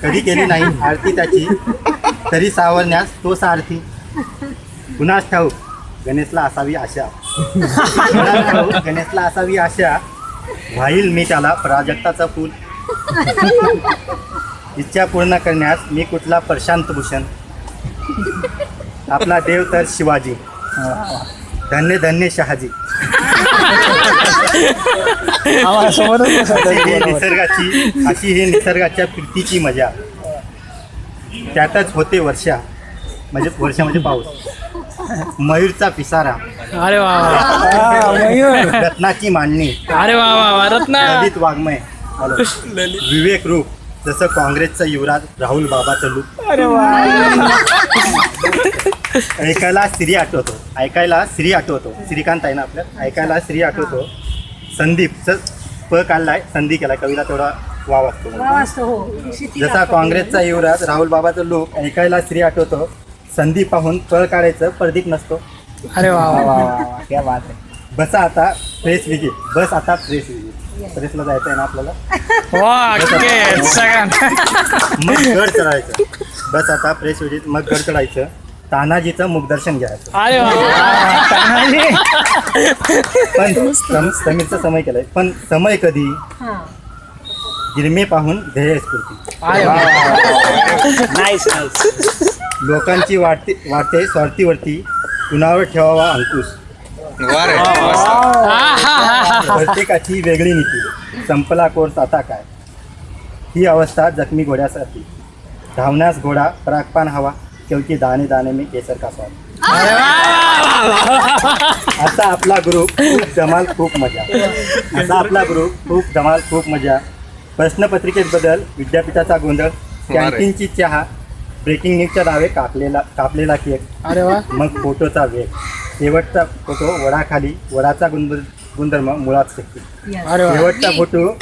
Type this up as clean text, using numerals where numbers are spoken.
कधी केली नाही आरती त्याची, तरी सावरण्यास तो सारथी. कुणास ठाऊक गणेशला असावी आशा, कुणास ठाऊक गणेशला असावी आशा, वाईल मी त्याला प्राजक्ताचा फूल. इच्छा पूर्ण करण्यास मी कुठला प्रशांत भूषण, आपला देव तर शिवाजी, धन्य धन्य शहाजी. अशी ही निसर्गाच्या प्रीतीची मजा, त्यातच होते वर्षा म्हणजे पाऊस. मयूरचा पिसारा, अरे वा वा, रत्नाची मांडणी, अरे वा वा वा, रत्ना. ललित वाङ्मय, विवेक रूप, जसं काँग्रेसचा युवराज राहुल बाबाचं लूक. अरे वा, ऐकायला श्री आठवतो, श्रीकांत आहे ना आपल्यात, ऐकायला श्री आठवतो. संदीपचं प काढलाय, संधी केला, कवीला तेवढा वाव असतो. जसा काँग्रेसचा युवराज राहुल बाबाचं लूक, ऐकायला श्री आठवतो. संधी पाहून पळ काढायचं परदीप नसतो. अरे वा वा वा वा, क्या बात आहे. बस आता प्रेस विजिट, प्रेसला जायचं आहे ना आपल्याला. वा के सगळ्यां. मग गड चढायचं. बस आता प्रेस विजिट, मग गड चढायचं. तानाजीचं मुखदर्शन घ्यायचं. अरे वा वा, पण समीरचा समय केलाय, पण समय कधी गिरमे पाहून ध्येय स्फूर्ती. अरे वा नाईस नाईस. लोकांची वाटते स्वार्थीवरती, कुणावर ठेवावा अंकुश. प्रत्येकाची वेगळी नीती, संपला कोर्स आता काय. ही अवस्था जखमी घोड्यासाठी, धावण्यास घोडा परागपान हवा, क्योंकि दाने दाने में केसर का स्वाद. असा आपला ग्रुप खूप धमाल खूप मजा. प्रश्नपत्रिकेत बदल, विद्यापीठाचा गोंधळ, कॅन्टीनची चहा, ब्रेकिंग न्यूजच्या नावे कापलेला केक. अरे वा, मग फोटोचा वेग, शेवटचा फोटो वडाखाली, वडाचा गुणधर्म मुळात शक्ती. अरे वा. शेवटचा फोटो